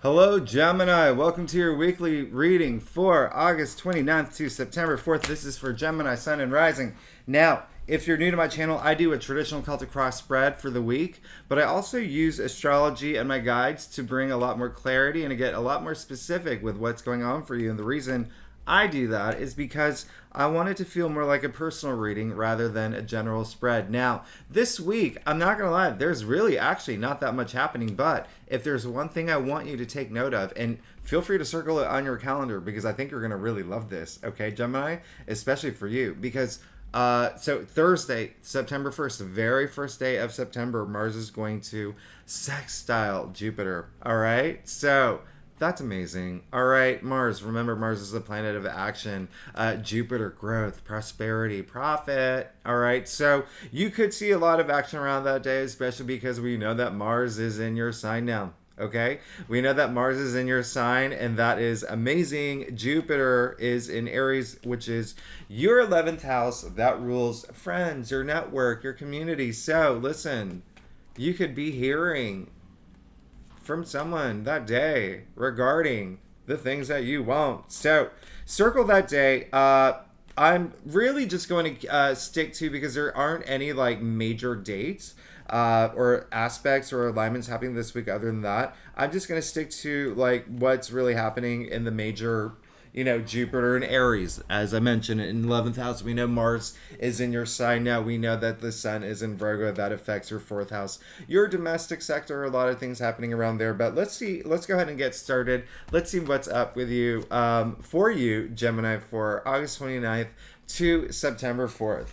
Hello, Gemini. Welcome to your weekly reading for August 29th to September 4th. This is for Gemini, Sun, and Rising. Now, if you're new to my channel, I do a traditional Celtic cross spread for the week, but I also use astrology and my guides to bring a lot more clarity and to get a lot more specific with what's going on for you. And the reason I do that is because I want it to feel more like a personal reading rather than a general spread. Now, this week, I'm not going to lie, there's really actually not that much happening, but if there's one thing I want you to take note of, and feel free to circle it on your calendar because I think you're going to really love this, okay, Gemini? Especially for you, because so Thursday, September 1st, the very first day of September, Mars is going to sextile Jupiter, all right? So that's amazing. All right, Mars. Remember, Mars is the planet of action. Jupiter, growth, prosperity, profit. All right, so you could see a lot of action around that day, especially because we know that Mars is in your sign now. Okay, we know that Mars is in your sign, and that is amazing. Jupiter is in Aries, which is your 11th house. That rules friends, your network, your community. So, listen, you could be hearing from someone that day regarding the things that you want. So circle that day. I'm really just going to stick to, because there aren't any like major dates or aspects or alignments happening this week other than that. I'm just going to stick to like what's really happening in the major, Jupiter and Aries. As I mentioned, in 11th house, we know Mars is in your sign now. We know that the Sun is in Virgo. That affects your 4th house. Your domestic sector, a lot of things happening around there. But let's go ahead and get started. Let's see what's up with you, for you, Gemini, for August 29th to September 4th.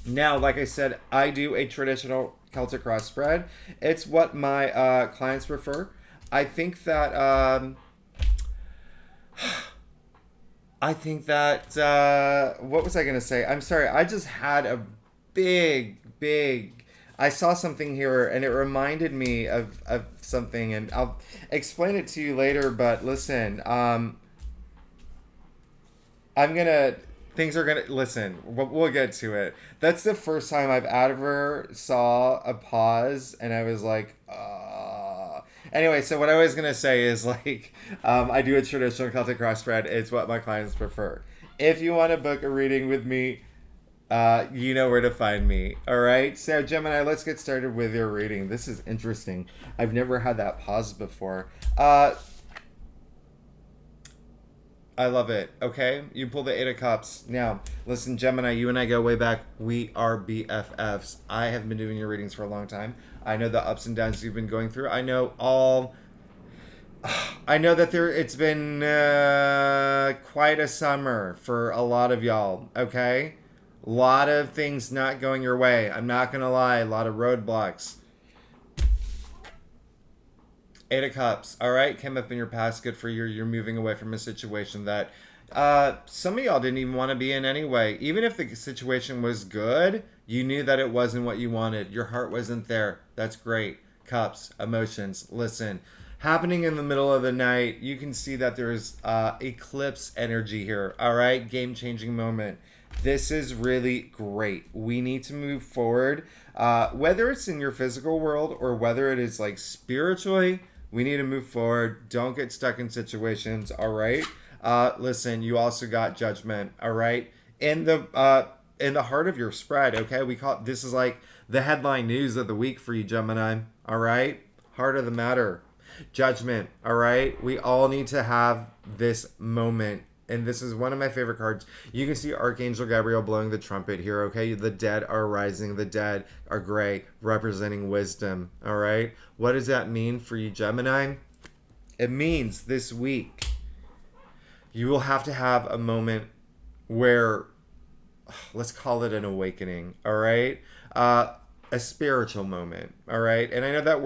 Now, like I said, I do a traditional Celtic cross spread. It's what my clients prefer. I think that what was I going to say? I'm sorry. I just had a big, I saw something here and it reminded me of something, and I'll explain it to you later. But listen, listen, we'll get to it. That's the first time I've ever saw a pause and I was like, Anyway, so what I was going to say is like, I do a traditional Celtic cross spread. It's what my clients prefer. If you want to book a reading with me, you know where to find me. All right. So Gemini, let's get started with your reading. This is interesting. I've never had that pause before. I love it. Okay. You pull the 8 of Cups. Now, listen, Gemini, you and I go way back. We are BFFs. I have been doing your readings for a long time. I know the ups and downs you've been going through. I know that it's been quite a summer for a lot of y'all, okay? A lot of things not going your way. I'm not going to lie. A lot of roadblocks. 8 of Cups, all right? Came up in your past. Good for you. You're moving away from a situation that some of y'all didn't even want to be in anyway. Even if the situation was good, you knew that it wasn't what you wanted. Your heart wasn't there. That's great. Cups, emotions. Listen, happening in the middle of the night, you can see that there's eclipse energy here, all right? Game-changing moment. This is really great. We need to move forward. Whether it's in your physical world or whether it is like spiritually, we need to move forward. Don't get stuck in situations, all right? Listen, you also got Judgment, all right? In the heart of your spread, okay? This is like the headline news of the week for you, Gemini, all right? Heart of the matter. Judgment, all right? We all need to have this moment. And this is one of my favorite cards. You can see Archangel Gabriel blowing the trumpet here, okay? The dead are rising. The dead are gray, representing wisdom, all right? What does that mean for you, Gemini? It means this week you will have to have a moment where, let's call it an awakening, all right? A spiritual moment, all right? And I know that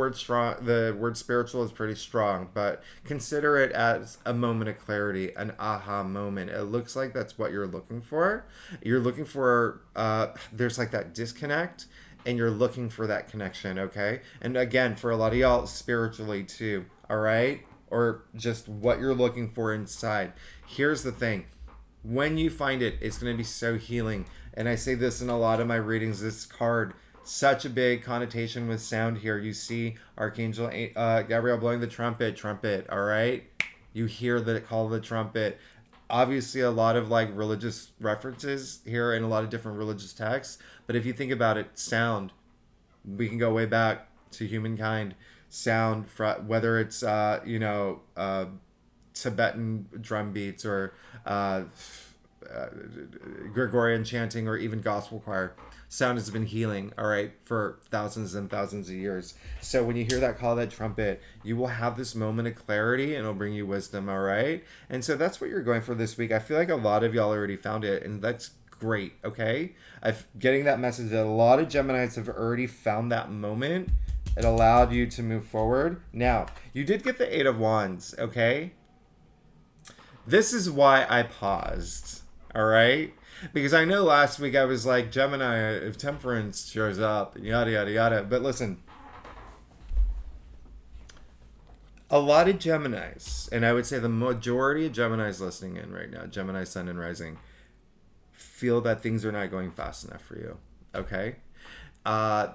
the word spiritual is pretty strong, but consider it as a moment of clarity, an aha moment. It looks like that's what you're looking for. You're looking for, there's like that disconnect, and you're looking for that connection, okay? And again, for a lot of y'all, spiritually too, all right? Or just what you're looking for inside. Here's the thing. When you find it, it's going to be so healing. And I say this in a lot of my readings. This card Such a big connotation with sound here. You see Archangel Gabriel blowing the trumpet, all right? You hear the call of the trumpet. Obviously, a lot of like religious references here and a lot of different religious texts. But if you think about it, sound, we can go way back to humankind. Sound, whether it's, Tibetan drum beats or Gregorian chanting or even gospel choir. Sound has been healing, all right, for thousands and thousands of years. So when you hear that call of that trumpet, you will have this moment of clarity and it'll bring you wisdom, all right? And so that's what you're going for this week. I feel like a lot of y'all already found it, and that's great, okay? I'm getting that message that a lot of Geminis have already found that moment. It allowed you to move forward. Now, you did get the Eight of Wands, okay? This is why I paused, all right? Because I know last week I was like, Gemini, if temperance shows up, yada, yada, yada. But listen, a lot of Geminis, and I would say the majority of Geminis listening in right now, Gemini, Sun, and Rising, feel that things are not going fast enough for you, okay? And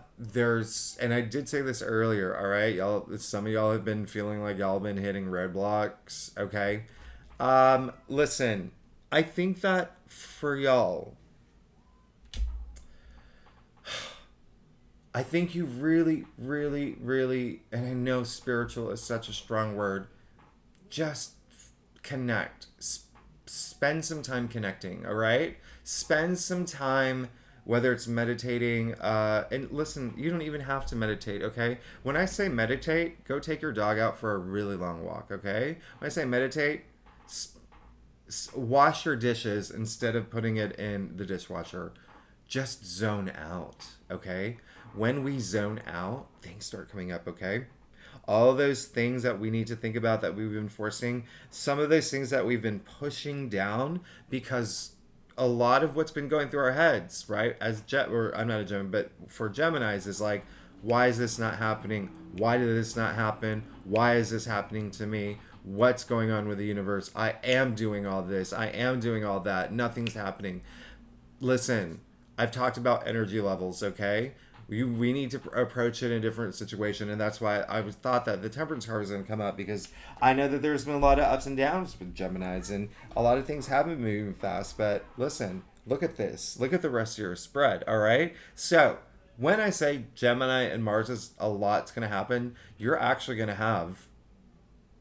I did say this earlier, all right? Y'all, some of y'all have been feeling like y'all been hitting roadblocks, okay? Listen, I think that for y'all, I think you really, really, really, and I know spiritual is such a strong word, just connect. Spend some time connecting, all right? Spend some time, whether it's meditating, and listen, you don't even have to meditate, okay? When I say meditate, go take your dog out for a really long walk, okay? When I say meditate, wash your dishes instead of putting it in the dishwasher. Just zone out, okay? When we zone out, things start coming up, okay? All those things that we need to think about that we've been forcing, some of those things that we've been pushing down, because a lot of what's been going through our heads, right? I'm not a Gemini, but for Geminis is like, why is this not happening? Why did this not happen? Why is this happening to me? What's going on with the universe? I am doing all this. I am doing all that. Nothing's happening. Listen, I've talked about energy levels, okay? We need to approach it in a different situation, and that's why I thought that the temperance card was going to come up, because I know that there's been a lot of ups and downs with Geminis, and a lot of things have been moving fast, but listen, look at this. Look at the rest of your spread, all right? So, when I say Gemini and Mars is a lot's going to happen, you're actually going to have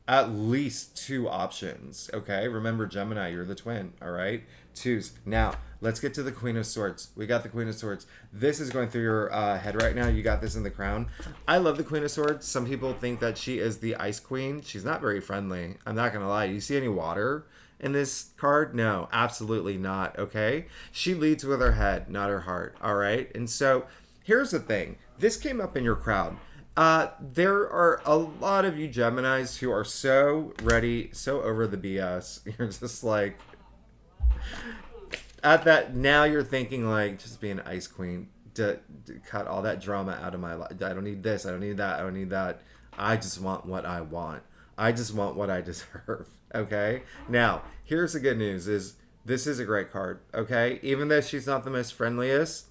at least two options, okay? Remember, Gemini, you're the twin, all right? Twos. Now, let's get to the Queen of Swords. We got the Queen of Swords. This is going through your head right now. You got this in the crown. I love the Queen of Swords. Some people think that she is the Ice Queen. She's not very friendly. I'm not going to lie. You see any water in this card? No, absolutely not, okay? She leads with her head, not her heart, all right? And so, here's the thing. This came up in your crowd. There are a lot of you Geminis who are so ready, so over the BS. You're just like, at that, now you're thinking like, just be an ice queen, to cut all that drama out of my life. I don't need this, I don't need that, I don't need that. I just want what I want. I just want what I deserve, okay? Now, here's the good news is, this is a great card, okay? Even though she's not the most friendliest,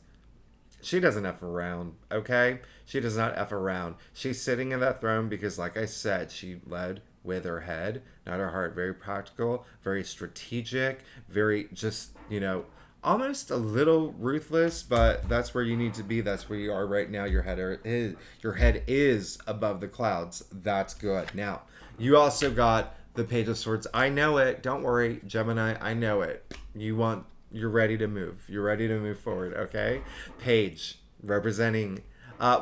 she doesn't F around, okay? She does not F around. She's sitting in that throne because, like I said, she led with her head, not her heart. Very practical, very strategic, very just, almost a little ruthless, but that's where you need to be. That's where you are right now. Your head is above the clouds. That's good. Now, you also got the Page of Swords. I know it. Don't worry, Gemini. I know it. You're ready to move. You're ready to move forward, okay? Page, representing...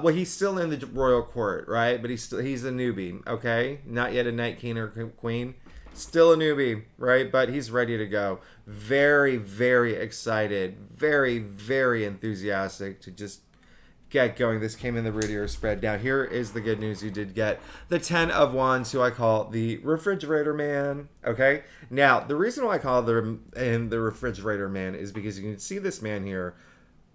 he's still in the royal court, right? But he's a newbie, okay? Not yet a Night King or Queen. Still a newbie, right? But he's ready to go. Very, very excited. Very, very enthusiastic to just get going. This came in the root of your spread. Now, here is the good news. You did get the 10 of Wands, who I call the Refrigerator Man, okay? Now, the reason why I call him the Refrigerator Man is because you can see this man here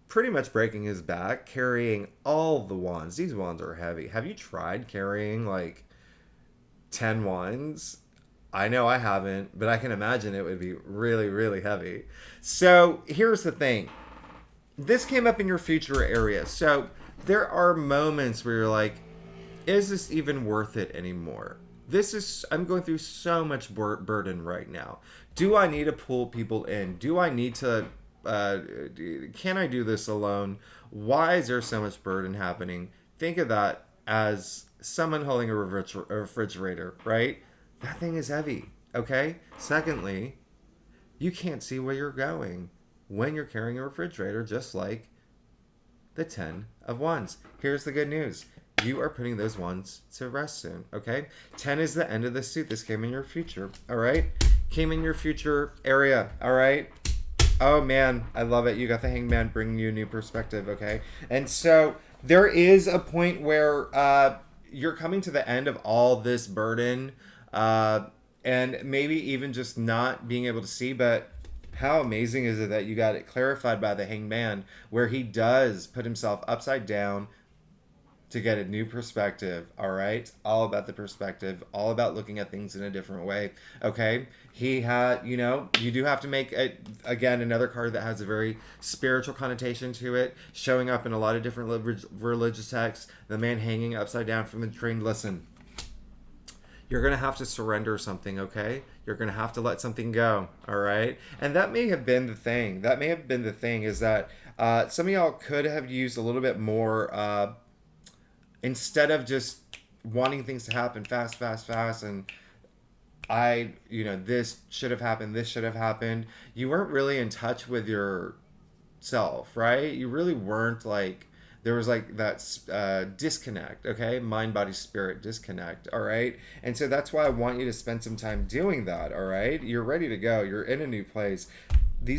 pretty much breaking his back, carrying all the wands. These wands are heavy. Have you tried carrying, 10 wands? I know I haven't, but I can imagine it would be really, really heavy. So, here's the thing. This came up in your future area. So, there are moments where you're like, is this even worth it anymore? I'm going through so much burden right now. Do I need to pull people in? Do I need to, can I do this alone? Why is there so much burden happening? Think of that as someone holding a refrigerator, right? That thing is heavy, okay? Secondly, you can't see where you're going when you're carrying a refrigerator, just like the 10 of Wands. Here's the good news. You are putting those ones to rest soon, okay? 10 is the end of the suit. This came in your future, all right? Came in your future area, all right? Oh, man, I love it. You got the Hangman bringing you a new perspective, okay? And so there is a point where you're coming to the end of all this burden and maybe even just not being able to see, but how amazing is it that you got it clarified by the Hangman, where he does put himself upside down to get a new perspective, all right? All about the perspective, all about looking at things in a different way, okay? He had, you do have to make, again, another card that has a very spiritual connotation to it, showing up in a lot of different religious texts. The man hanging upside down from the train. Listen, you're going to have to surrender something, okay? You're going to have to let something go, all right? And that may have been the thing. That may have been the thing, is that some of y'all could have used a little bit more, instead of just wanting things to happen fast, and this should have happened, this should have happened. You weren't really in touch with yourself, right? You really weren't there was that disconnect, okay? Mind, body, spirit disconnect, all right? And so that's why I want you to spend some time doing that, all right? You're ready to go. You're in a new place. Your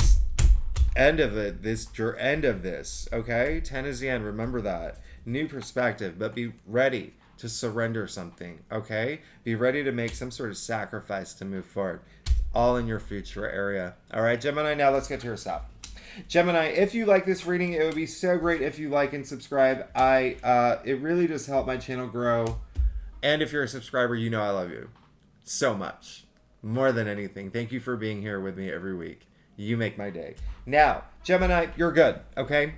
end of this, okay? 10 is the end. Remember that. New perspective, but be ready to surrender something, okay? Be ready to make some sort of sacrifice to move forward. All in your future area. All right, Gemini, now let's get to yourself. Gemini, if you like this reading, it would be so great if you like and subscribe. It really does help my channel grow. And if you're a subscriber, you know I love you so much. More than anything. Thank you for being here with me every week. You make my day. Now, Gemini, you're good, okay?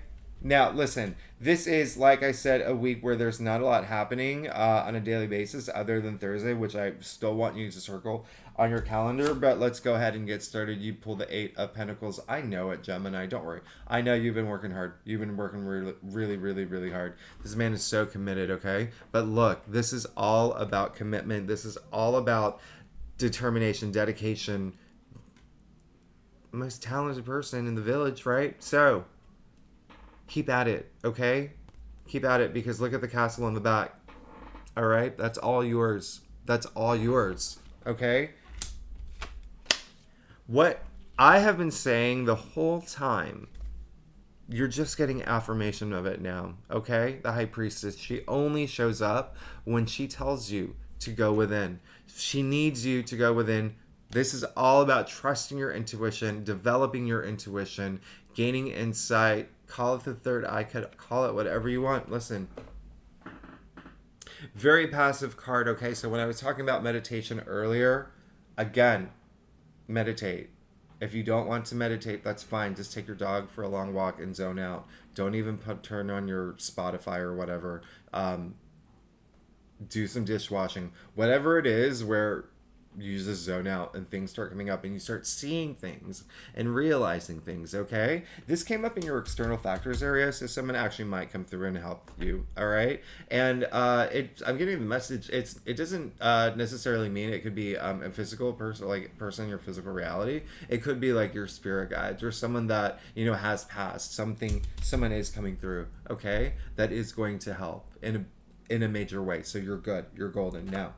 Now, listen, this is, like I said, a week where there's not a lot happening on a daily basis other than Thursday, which I still want you to circle on your calendar. But let's go ahead and get started. You pull the 8 of Pentacles. I know it, Gemini. Don't worry. I know you've been working hard. You've been working really, really, really, really hard. This man is so committed, okay? But look, this is all about commitment. This is all about determination, dedication. Most talented person in the village, right? So keep at it, okay? Keep at it, because look at the castle in the back. All right? That's all yours. That's all yours, okay? What I have been saying the whole time, you're just getting affirmation of it now, okay? The High Priestess, she only shows up when she tells you to go within. She needs you to go within. This is all about trusting your intuition, developing your intuition, gaining insight. Call it the third eye, call it whatever you want. Listen, very passive card, okay? So when I was talking about meditation earlier, again, meditate. If you don't want to meditate, that's fine. Just take your dog for a long walk and zone out. Don't even turn on your Spotify or whatever. Do some dishwashing. Whatever it is where you just zone out and things start coming up and you start seeing things and realizing things, okay? This came up in your external factors area, so someone actually might come through and help you, all right? And I'm getting the message. It doesn't necessarily mean it could be a physical person, person in your physical reality. It could be like your spirit guides or someone that, has passed. Someone is coming through, okay? That is going to help in a major way. So you're good. You're golden. Now,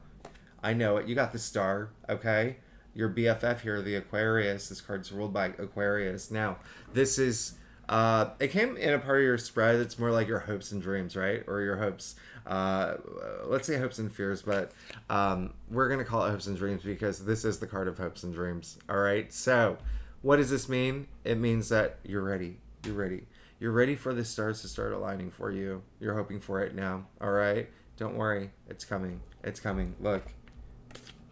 I know it. You got the star, okay? Your BFF here, the Aquarius. This card's ruled by Aquarius. Now, this is, it came in a part of your spread that's more like your hopes and dreams, right? Or your hopes, let's say hopes and fears, but we're going to call it hopes and dreams because this is the card of hopes and dreams, all right? So, what does this mean? It means that you're ready. You're ready. You're ready for the stars to start aligning for you. You're hoping for it now, all right? Don't worry. It's coming. It's coming. Look.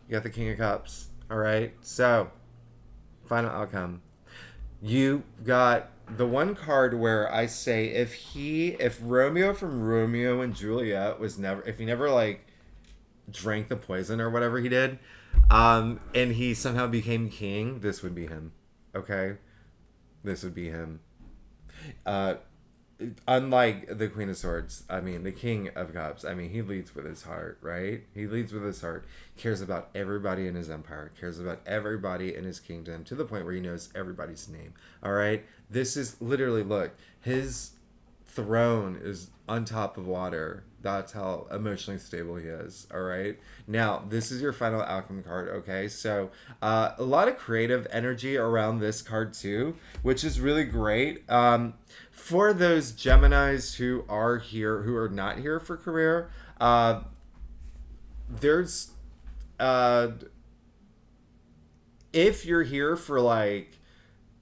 You got the King of Cups. All right. So, final outcome. You got the one card where I say if Romeo from Romeo and Juliet if he never like drank the poison or whatever he did, and he somehow became king, this would be him. Okay, this would be him. Uh, Unlike the Queen of Swords, I mean, the King of Cups, I mean, he leads with his heart, right? He leads with his heart, cares about everybody in his empire, cares about everybody in his kingdom, to the point where he knows everybody's name, all right? This is literally, look, his throne is on top of water. That's how emotionally stable he is, all right? Now, this is your final outcome card, okay? So, a lot of creative energy around this card, too, which is really great. For those Geminis who are here, who are not here for career, there's uh, if you're here for like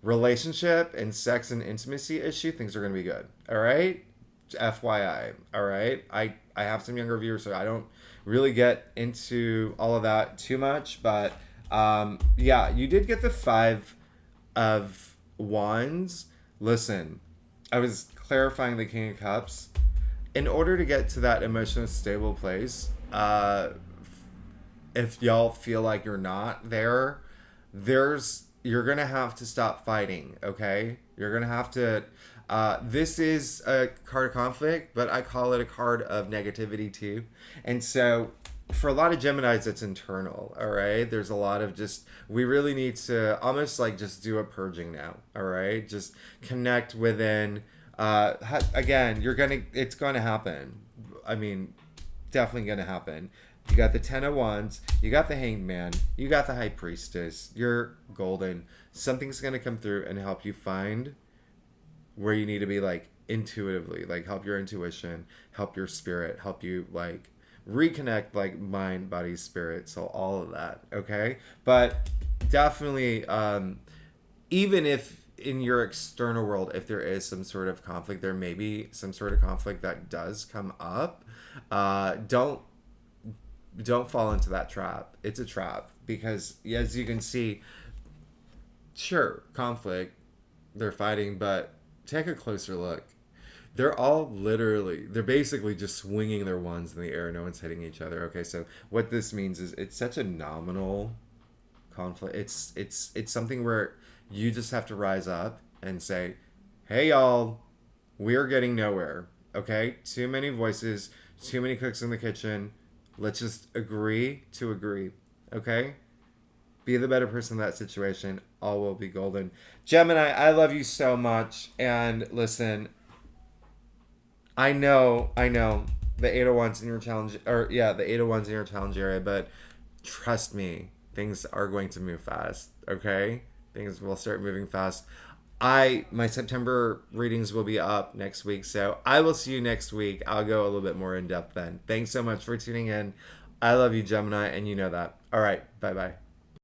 relationship and sex and intimacy issue, things are gonna be good. All right, FYI. All right, I have some younger viewers, so I don't really get into all of that too much, but yeah, you did get the 5 of Wands. Listen, I was clarifying the King of Cups. In order to get to that emotionally stable place, if y'all feel like you're not there, you're gonna have to stop fighting. Okay, you're gonna have to. This is a card of conflict, but I call it a card of negativity too. And so, for a lot of Geminis, it's internal. All right, there's a lot of just we really need to almost like just do a purging now. All right, just connect within. Again, it's gonna happen. I mean, definitely gonna happen. You got the 10 of Wands, you got the Hanged Man, you got the High Priestess. You're golden. Something's gonna come through and help you find where you need to be, like intuitively, like help your intuition, help your spirit, help you like reconnect, like mind, body, spirit. So all of that, okay? But definitely, even if in your external world, if there is some sort of conflict, there may be some sort of conflict that does come up. Don't fall into that trap. It's a trap because, as you can see, sure, conflict, they're fighting, but take a closer look. They're basically just swinging their wands in the air. No one's hitting each other. Okay, so what this means is it's such a nominal conflict. It's something where you just have to rise up and say, "Hey, y'all, we're getting nowhere." Okay, too many voices, too many cooks in the kitchen. Let's just agree to agree. Okay? Be the better person in that situation. All will be golden. Gemini, I love you so much. And listen, I know the 8 of Wands in your challenge, or yeah, the 8 of Wands in your challenge area, but trust me, things are going to move fast. Okay? Things will start moving fast. My September readings will be up next week, so I will see you next week. I'll go a little bit more in depth then. Thanks so much for tuning in. I love you, Gemini, and you know that. All right, bye-bye.